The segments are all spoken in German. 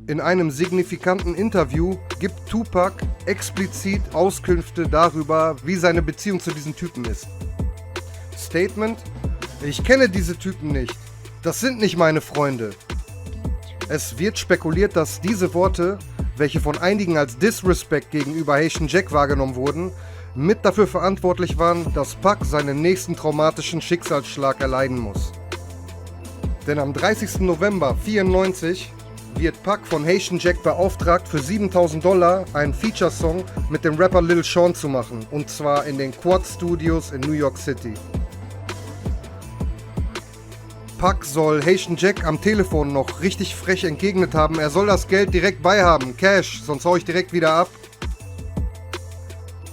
In einem signifikanten Interview gibt Tupac explizit Auskünfte darüber, wie seine Beziehung zu diesen Typen ist. Statement: Ich kenne diese Typen nicht. Das sind nicht meine Freunde. Es wird spekuliert, dass diese Worte, welche von einigen als Disrespect gegenüber Haitian Jack wahrgenommen wurden, mit dafür verantwortlich waren, dass Pac seinen nächsten traumatischen Schicksalsschlag erleiden muss. Denn am 30. November 1994 wird Pac von Haitian Jack beauftragt, für $7.000 einen Feature-Song mit dem Rapper Lil Sean zu machen, und zwar in den Quad Studios in New York City. Pac soll Haitian Jack am Telefon noch richtig frech entgegnet haben, er soll das Geld direkt beihaben, Cash, sonst hau ich direkt wieder ab.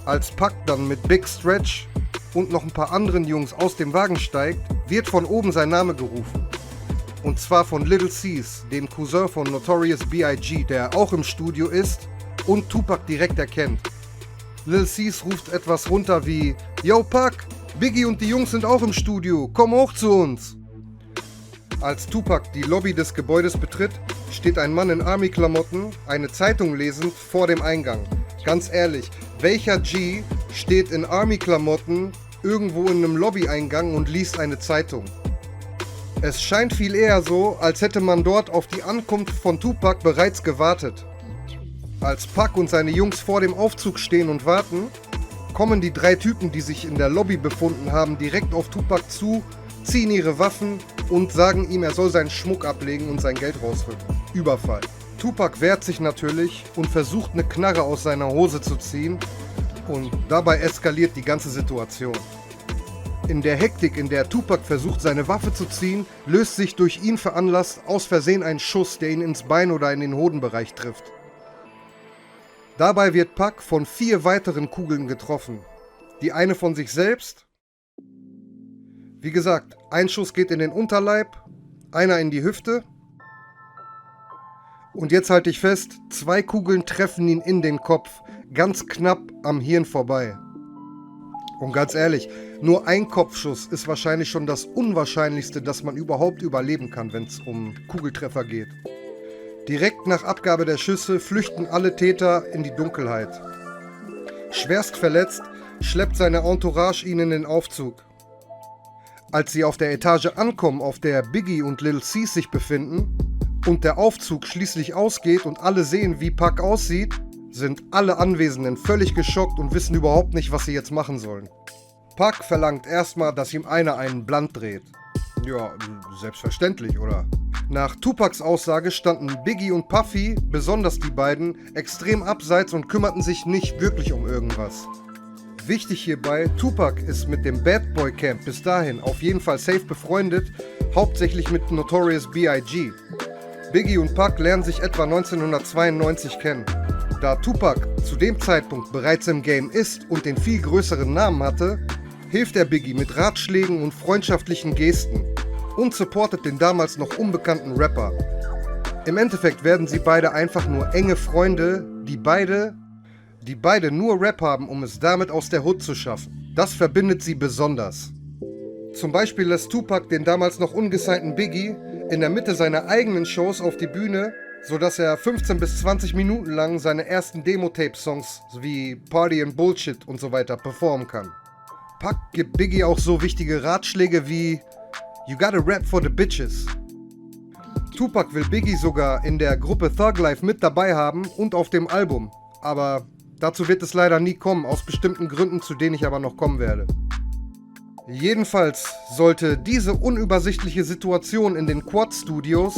Als Pac dann mit Big Stretch und noch ein paar anderen Jungs aus dem Wagen steigt, wird von oben sein Name gerufen. Und zwar von Lil Cease, dem Cousin von Notorious B.I.G., der auch im Studio ist und Tupac direkt erkennt. Lil Cease ruft etwas runter wie: Yo Pac, Biggie und die Jungs sind auch im Studio, komm hoch zu uns. Als Tupac die Lobby des Gebäudes betritt, steht ein Mann in Army-Klamotten, eine Zeitung lesend, vor dem Eingang. Ganz ehrlich, welcher G steht in Army-Klamotten irgendwo in einem Lobby-Eingang und liest eine Zeitung? Es scheint viel eher so, als hätte man dort auf die Ankunft von Tupac bereits gewartet. Als Pac und seine Jungs vor dem Aufzug stehen und warten, kommen die 3 Typen, die sich in der Lobby befunden haben, direkt auf Tupac zu, ziehen ihre Waffen und sagen ihm, er soll seinen Schmuck ablegen und sein Geld rausrücken. Überfall. Tupac wehrt sich natürlich und versucht, eine Knarre aus seiner Hose zu ziehen, und dabei eskaliert die ganze Situation. In der Hektik, in der Tupac versucht, seine Waffe zu ziehen, löst sich durch ihn veranlasst aus Versehen ein Schuss, der ihn ins Bein oder in den Hodenbereich trifft. Dabei wird Pac von 4 weiteren Kugeln getroffen. Die eine von sich selbst. Wie gesagt, ein Schuss geht in den Unterleib, einer in die Hüfte. Und jetzt halte ich fest, 2 Kugeln treffen ihn in den Kopf, ganz knapp am Hirn vorbei. Und ganz ehrlich, nur ein Kopfschuss ist wahrscheinlich schon das Unwahrscheinlichste, dass man überhaupt überleben kann, wenn es um Kugeltreffer geht. Direkt nach Abgabe der Schüsse flüchten alle Täter in die Dunkelheit. Schwerst verletzt schleppt seine Entourage ihn in den Aufzug. Als sie auf der Etage ankommen, auf der Biggie und Lil Cease sich befinden, und der Aufzug schließlich ausgeht und alle sehen, wie Pac aussieht, sind alle Anwesenden völlig geschockt und wissen überhaupt nicht, was sie jetzt machen sollen. Pac verlangt erstmal, dass ihm einer einen Blunt dreht. Ja, selbstverständlich, oder? Nach Tupacs Aussage standen Biggie und Puffy, besonders die beiden, extrem abseits und kümmerten sich nicht wirklich um irgendwas. Wichtig hierbei, Tupac ist mit dem Bad Boy Camp bis dahin auf jeden Fall safe befreundet, hauptsächlich mit Notorious B.I.G. Biggie und Pac lernen sich etwa 1992 kennen. Da Tupac zu dem Zeitpunkt bereits im Game ist und den viel größeren Namen hatte, hilft er Biggie mit Ratschlägen und freundschaftlichen Gesten und supportet den damals noch unbekannten Rapper. Im Endeffekt werden sie beide einfach nur enge Freunde, die beide nur Rap haben, um es damit aus der Hood zu schaffen. Das verbindet sie besonders. Zum Beispiel lässt Tupac den damals noch ungesignten Biggie in der Mitte seiner eigenen Shows auf die Bühne, sodass er 15 bis 20 Minuten lang seine ersten Demo-Tape-Songs wie Party and Bullshit und so weiter performen kann. Pac gibt Biggie auch so wichtige Ratschläge wie You gotta rap for the bitches. Tupac will Biggie sogar in der Gruppe Thug Life mit dabei haben und auf dem Album, aber dazu wird es leider nie kommen, aus bestimmten Gründen, zu denen ich aber noch kommen werde. Jedenfalls sollte diese unübersichtliche Situation in den Quad Studios,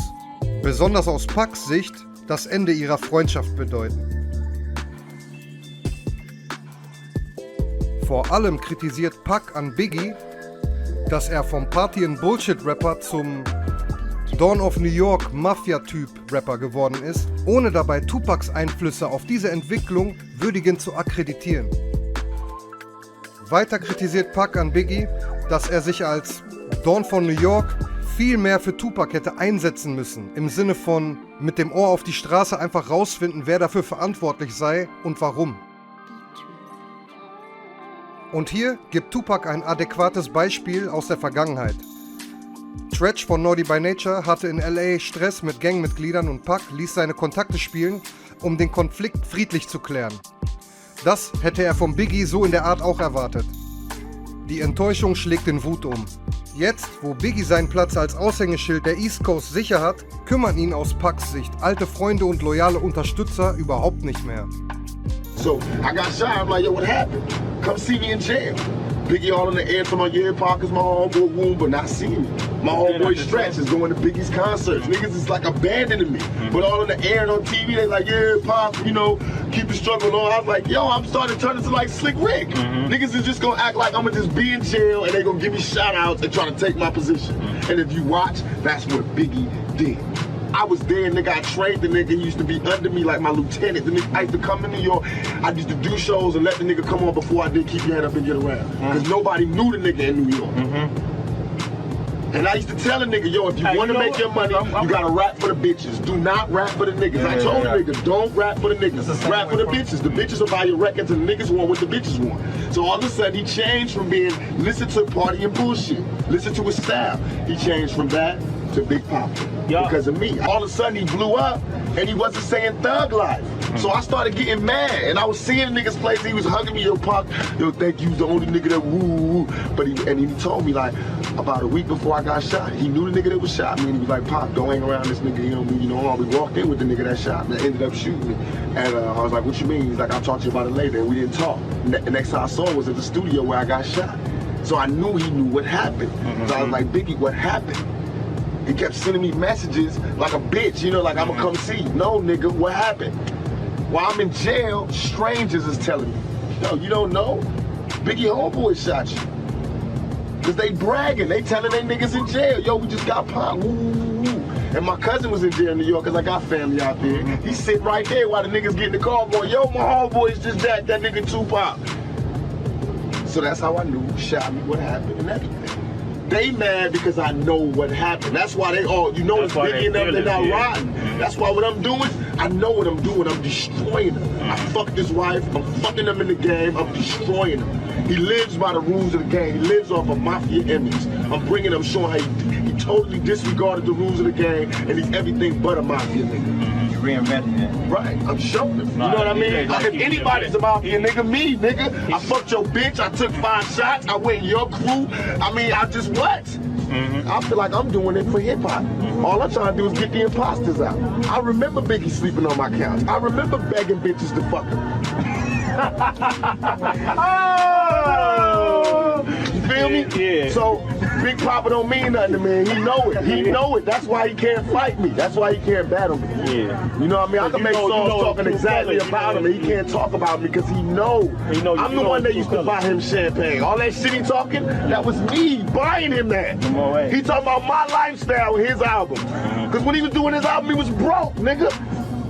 besonders aus Pacs Sicht, das Ende ihrer Freundschaft bedeuten. Vor allem kritisiert Pac an Biggie, dass er vom Party and Bullshit Rapper zum Dawn of New York Mafia-Typ Rapper geworden ist, ohne dabei Tupacs Einflüsse auf diese Entwicklung würdigend zu akkreditieren. Weiter kritisiert Pac an Biggie, dass er sich als Dawn von New York viel mehr für Tupac hätte einsetzen müssen, im Sinne von mit dem Ohr auf die Straße einfach rausfinden, wer dafür verantwortlich sei und warum. Und hier gibt Tupac ein adäquates Beispiel aus der Vergangenheit. Tretch von Naughty by Nature hatte in LA Stress mit Gangmitgliedern und Pac ließ seine Kontakte spielen, um den Konflikt friedlich zu klären. Das hätte er von Biggie so in der Art auch erwartet. Die Enttäuschung schlägt in Wut um. Jetzt, wo Biggie seinen Platz als Aushängeschild der East Coast sicher hat, kümmern ihn aus Pacs Sicht alte Freunde und loyale Unterstützer überhaupt nicht mehr. So, I got shot, I'm like, yo, what happened? Come see me in jail. Biggie all in the air to my Pac is my homeboy wound, but not see me. My homeboy Stretch is going to Biggie's concerts. Niggas is like abandoning me. But all in the air and on TV, they like, yeah, Pac, you know, keep the struggle on. I was like, yo, I'm starting to turn into like Slick Rick. Niggas is just gonna act like I'm gonna just be in jail and they gonna give me shout outs and try to take my position. And if you watch, that's what Biggie did. I was there, nigga, I trained the nigga, he used to be under me like my lieutenant. The nigga, I used to come to New York, I used to do shows and let the nigga come on before I did keep your head up and get around. Cause nobody knew the nigga in New York. And I used to tell the nigga, yo, if you wanna make your money, you gotta rap for the bitches. Do not rap for the niggas. I told the nigga, don't rap for the niggas. Rap for the bitches. The bitches will buy your records and the niggas want what the bitches want. So all of a sudden he changed from being listen to party and bullshit, listen to his style. He changed from that to Big Pop because of me. All of a sudden he blew up and he wasn't saying thug life. So I started getting mad and I was seeing niggas place, he was hugging me, yo Pac, yo thank you, the only nigga that woo. But he told me like about a week before I got shot, he knew the nigga that was shot me and he was like, Pac, don't hang around this nigga, you know, we walked in with the nigga that shot me, that ended up shooting me. And I was like, what you mean? He's like, I'll talk to you about it later, and we didn't talk. The next time I saw him was at the studio where I got shot. So I knew he knew what happened. So I was like, Biggie, what happened? He kept sending me messages like a bitch, you know, like I'ma come see you. No, nigga, what happened? While I'm in jail, strangers is telling me, yo, you don't know? Biggie homeboy shot you. Cause they bragging, they telling they niggas in jail, yo, we just got popped, woo, woo, woo. And my cousin was in jail in New York cause I got family out there. He's sitting right there while the niggas get in the car going, yo, my homeboy's just that nigga Tupac. So that's how I knew who shot me, what happened and everything. They mad because I know what happened. That's why they all, you know, it's Biggie and them, they're not riding. That's why what I'm doing, I know what I'm doing, I'm destroying him. I fucked his wife, I'm fucking him in the game, I'm destroying him. He lives by the rules of the game, he lives off a mafia image. I'm bringing him, showing how he totally disregarded the rules of the game and he's everything but a mafia nigga. You reinvented it. Right, I'm showing him. You know what I mean? If anybody's a mafia nigga, me, nigga. I fucked your bitch, I took 5 shots, I went in your crew. I mean, I just what? I feel like I'm doing it for hip hop. All I'm trying to do is get the imposters out. I remember Biggie sleeping on my couch. I remember begging bitches to fuck him. Oh! You feel me? Yeah. So Big Papa don't mean nothing to me. He know it. He know it. That's why he can't fight me. That's why he can't battle me. Yeah. You know what I mean? I can make songs talking exactly about him, and he can't talk about me because he know. I'm the one that used to buy him champagne. All that shit he talking, that was me buying him that. He talking about my lifestyle with his album. Because when he was doing his album, he was broke, nigga.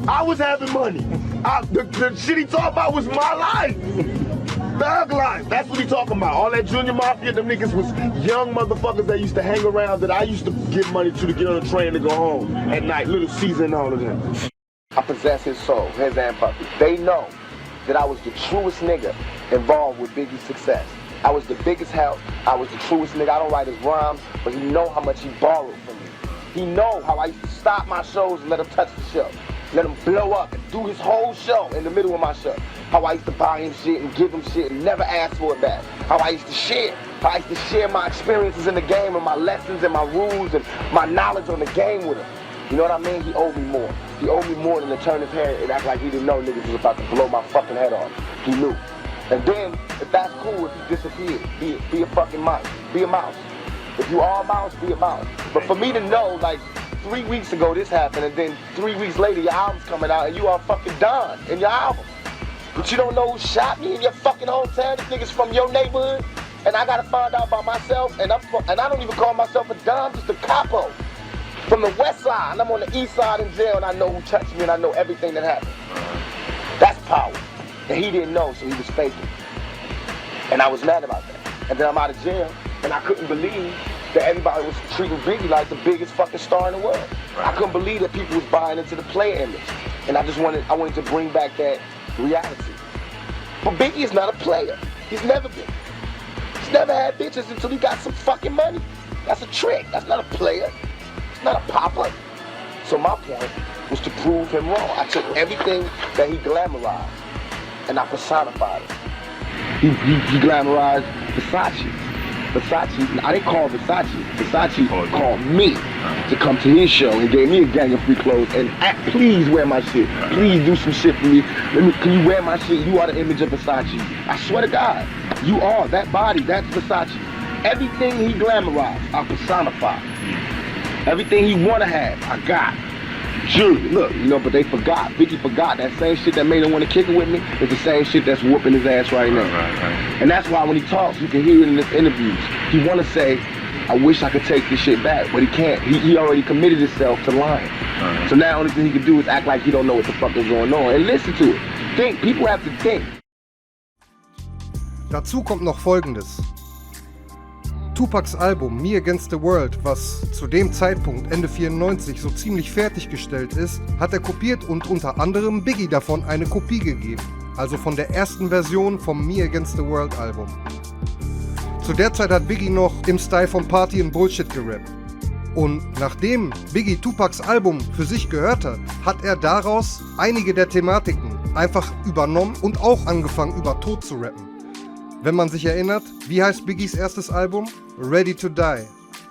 I was having money. The shit he talking about was my life. Thug life. That's what he talking about. All that Junior Mafia, them niggas was young motherfuckers that used to hang around that I used to give money to get on a train to go home at night. Little Caesar and all of them. I possess his soul, his empathy. They know that I was the truest nigga involved with Biggie's success. I was the biggest help. I was the truest nigga. I don't write his rhymes, but he know how much he borrowed from me. He know how I used to stop my shows and let him touch the show. Let him blow up and do his whole show in the middle of my show. How I used to buy him shit and give him shit and never ask for it back. How I used to share. How I used to share my experiences in the game and my lessons and my rules and my knowledge on the game with him. You know what I mean? He owed me more. He owed me more than to turn his head and act like he didn't know niggas was about to blow my fucking head off. He knew. And then, if that's cool, if he disappeared, be a fucking mouse. Be a mouse. If you are a mouse, be a mouse. But for me to know, like, 3 weeks ago this happened, and then 3 weeks later your album's coming out, and you are fucking done in your album. But you don't know who shot me in your fucking hometown. This nigga's from your neighborhood, and I gotta find out by myself. And I don't even call myself a Don, I'm just a capo from the west side. And I'm on the east side in jail, and I know who touched me, and I know everything that happened. That's power. And he didn't know, so he was faking. And I was mad about that. And then I'm out of jail, and I couldn't believe that everybody was treating Biggie like the biggest fucking star in the world. I couldn't believe that people was buying into the player image. And I wanted to bring back that reality. But Biggie is not a player. He's never been. He's never had bitches until he got some fucking money. That's a trick. That's not a player. It's not a popper. So my point was to prove him wrong. I took everything that he glamorized and I personified it. He glamorized Versace. I didn't call Versace. Versace called me to come to his show and gave me a gang of free clothes and please wear my shit. Please do some shit for me. Can you wear my shit? You are the image of Versace. I swear to God, you are. That body, that's Versace. Everything he glamorized, I personified. Everything he wanna have, I got. Jewelry, look, but they forgot. Biggie forgot that same shit that made him want to kick it with me is the same shit that's whooping his ass right now. Right. And that's why when he talks, you can hear it in his interviews. He want to say, I wish I could take this shit back, but he can't. He already committed himself to lying. So now the only thing he can do is act like he don't know what the fuck is going on. And listen to it. Think, people have to think. Dazu kommt noch Folgendes. Tupacs Album Me Against the World, was zu dem Zeitpunkt Ende 94 so ziemlich fertiggestellt ist, hat er kopiert und unter anderem Biggie davon eine Kopie gegeben. Also von der ersten Version vom Me Against the World Album. Zu der Zeit hat Biggie noch im Style von Party and Bullshit gerappt. Und nachdem Biggie Tupacs Album für sich gehört hat er daraus einige der Thematiken einfach übernommen und auch angefangen über Tod zu rappen. Wenn man sich erinnert, wie heißt Biggies erstes Album? Ready to Die.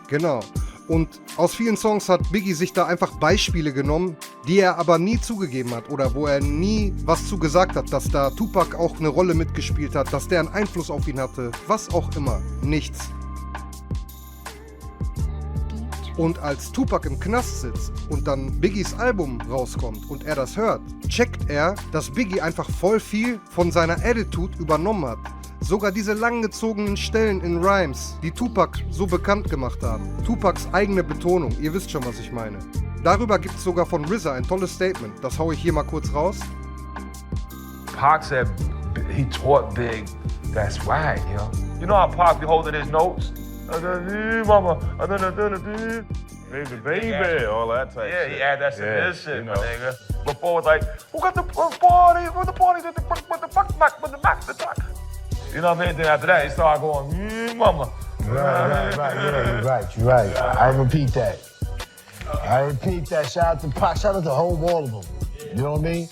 Genau. Und aus vielen Songs hat Biggie sich da einfach Beispiele genommen, die er aber nie zugegeben hat oder wo er nie was zu gesagt hat, dass da Tupac auch eine Rolle mitgespielt hat, dass der einen Einfluss auf ihn hatte, was auch immer. Nichts. Und als Tupac im Knast sitzt und dann Biggies Album rauskommt und er das hört, checkt er, dass Biggie einfach voll viel von seiner Attitude übernommen hat. Sogar diese langgezogenen Stellen in Rhymes, die Tupac so bekannt gemacht haben. Tupacs eigene Betonung, ihr wisst schon, was ich meine. Darüber gibt es sogar von RZA ein tolles Statement, das hau ich hier mal kurz raus. Pac said he taught Big, that's right, yo. You know how Pac be holding his notes? Mama, baby, all that type shit. Yeah, that's his shit, my nigga. Before it was like, who got the party? Where the party? With the truck. You know what I mean? Then after that, he started going, mama. Right. Yeah, you're right. I repeat that. Shout out to Pac, shout out to home, all of them. You know what I mean?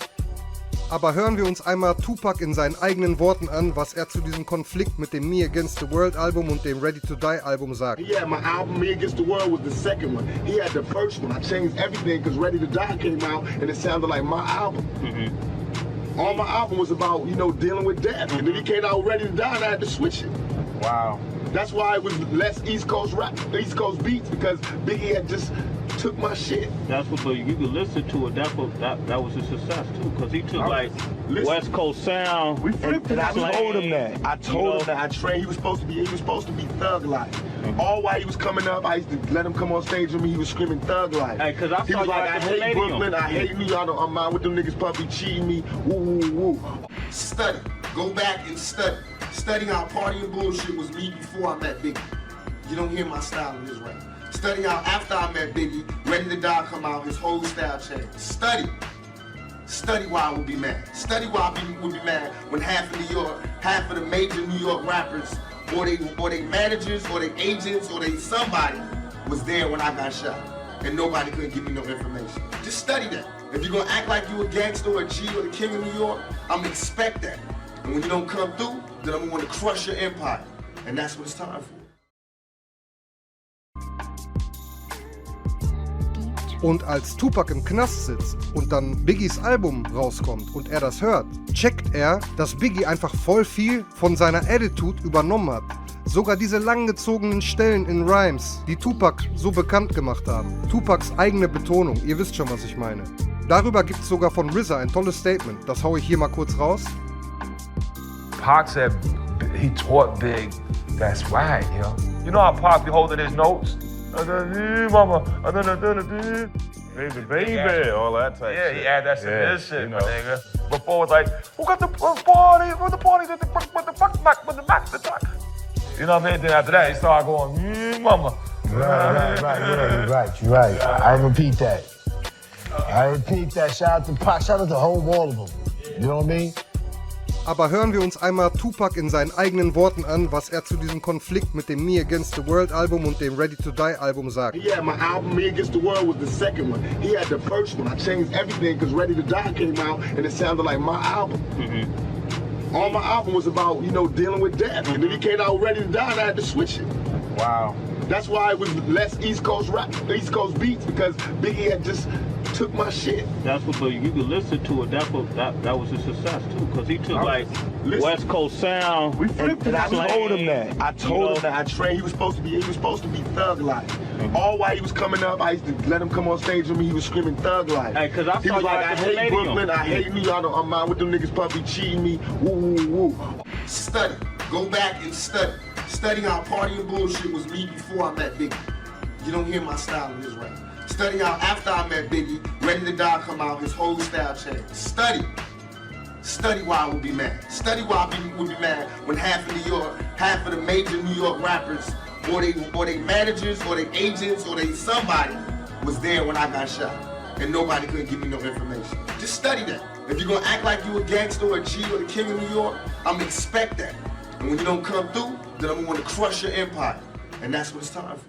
Aber hören wir uns einmal Tupac in seinen eigenen Worten an, was er zu diesem Konflikt mit dem Me Against the World Album und dem Ready to Die Album sagt. Yeah, my album Me Against the World was the second one. He had the first one. I changed everything because Ready to Die came out and it sounded like my album. All my album was about, dealing with death. And then he came out Ready to Die and I had to switch it. Wow. That's why it was less East Coast rap, East Coast beats, because Biggie had just took my shit. That's what, so you could listen to it. That was a success too, because he took West Coast sound. We flipped it. I told him that. I told him that. I trained. He was supposed to be Thug Life. All while he was coming up, I used to let him come on stage with me. He was screaming Thug Life. Hey, cause I he was like, I hate Brooklyn. I hate New York. I'm out with them niggas puppy cheating me. Woo woo woo. Study. Go back and study. Study how Party and Bullshit was me before I met Biggie. You don't hear my style in his rap. Study how after I met Biggie, Ready to Die come out, his whole style changed. Study. Study why I would be mad. Study why I would be mad when half of the major New York rappers, or they managers, or they agents, or they somebody was there when I got shot. And nobody couldn't give me no information. Just study that. If you're gonna act like you a gangster or a G or the king of New York, I'm gonna expect that. And when you don't come through, then I'm gonna crush your empire. And that's what it's time for. Und als Tupac im Knast sitzt und dann Biggies Album rauskommt und er das hört, checkt er, dass Biggie einfach voll viel von seiner Attitude übernommen hat. Sogar diese langgezogenen Stellen in Rhymes, die Tupac so bekannt gemacht haben. Tupacs eigene Betonung, ihr wisst schon, was ich meine. Darüber gibt es sogar von RZA ein tolles Statement, das hau ich hier mal kurz raus. Pac said he taught Big, that's right, yo. You know how Pac be holding his notes? Mama, baby, all that type shit. Yeah, that's his shit, my nigga. Before it was like, who got the party? Where the party? With the truck. You know what I mean? Then after that, he started going, mama. Right. Yeah, you're right. I repeat that. Shout out to Pac, shout out to home, all of them. You know what I mean? Aber hören wir uns einmal Tupac in seinen eigenen Worten an, was er zu diesem Konflikt mit dem Me Against the World Album und dem Ready to Die Album sagt. Yeah, my album Me Against the World was the second one. He had the first one. I changed everything because Ready to Die came out and it sounded like my album. All my album was about, you know, dealing with death. And then he came out Ready to Die and I had to switch it. Wow. That's why it was less East Coast rap, East Coast beats, because Biggie had just took my shit. That's what, but you could listen to it. That was a success too, because he took like West Coast sound. We flipped it. I told him that. I told him that I trained. He was supposed to be Thug Life. All while he was coming up, I used to let him come on stage with me. He was screaming Thug Life. Hey, cause I he saw was you like, at I the hate Palladium. Brooklyn. I hate New York. I'm out with them niggas puppy cheating me. Woo woo woo. Study. Go back and study. Study how party and bullshit was me before I met Biggie. You don't hear my style in this rap. Study how after I met Biggie, Ready to Die come out, his whole style changed. Study. Study why I would be mad. Study why I would be mad when half of the major New York rappers, or they managers, or they agents, or they somebody was there when I got shot. And nobody could give me no information. Just study that. If you're gonna act like you a gangster or a G or the king of New York, I'm gonna expect that. And when you don't come through, then I'm gonna crush your empire. And that's what it's time for.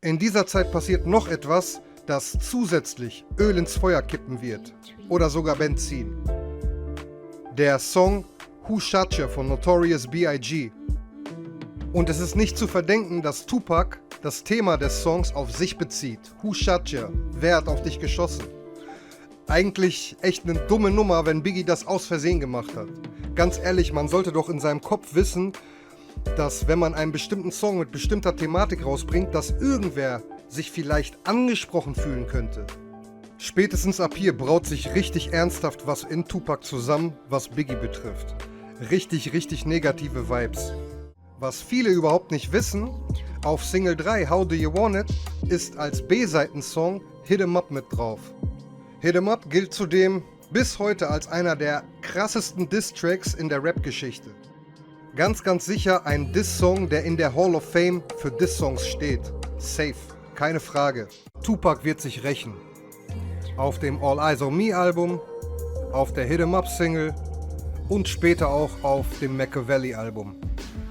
In dieser Zeit passiert noch etwas, das zusätzlich Öl ins Feuer kippen wird. Oder sogar Benzin. Der Song Who Shot Ya von Notorious B.I.G. Und es ist nicht zu verdenken, dass Tupac das Thema des Songs auf sich bezieht. Who shot ya? Wer hat auf dich geschossen? Eigentlich echt eine dumme Nummer, wenn Biggie das aus Versehen gemacht hat. Ganz ehrlich, man sollte doch in seinem Kopf wissen, dass wenn man einen bestimmten Song mit bestimmter Thematik rausbringt, dass irgendwer sich vielleicht angesprochen fühlen könnte. Spätestens ab hier braut sich richtig ernsthaft was in Tupac zusammen, was Biggie betrifft. Richtig negative Vibes. Was viele überhaupt nicht wissen, auf Single 3, How Do You Want It, ist als B-Seitensong Hit 'Em Up mit drauf. Hit 'Em Up gilt zudem bis heute als einer der krassesten Diss-Tracks in der Rap-Geschichte. Ganz sicher ein Diss-Song, der in der Hall of Fame für Diss-Songs steht. Safe, keine Frage. Tupac wird sich rächen. Auf dem All Eyes on Me Album, auf der Hit 'Em Up Single und später auch auf dem Machiavelli Album.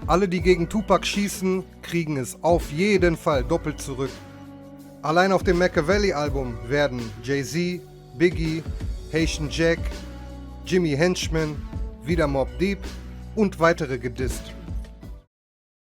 Alle, die gegen Tupac schießen, kriegen es auf jeden Fall doppelt zurück. Allein auf dem Machiavelli Album werden Jay-Z, Biggie, Haitian Jack, Jimmy Henchman, wieder Mobb Deep und weitere gedisst.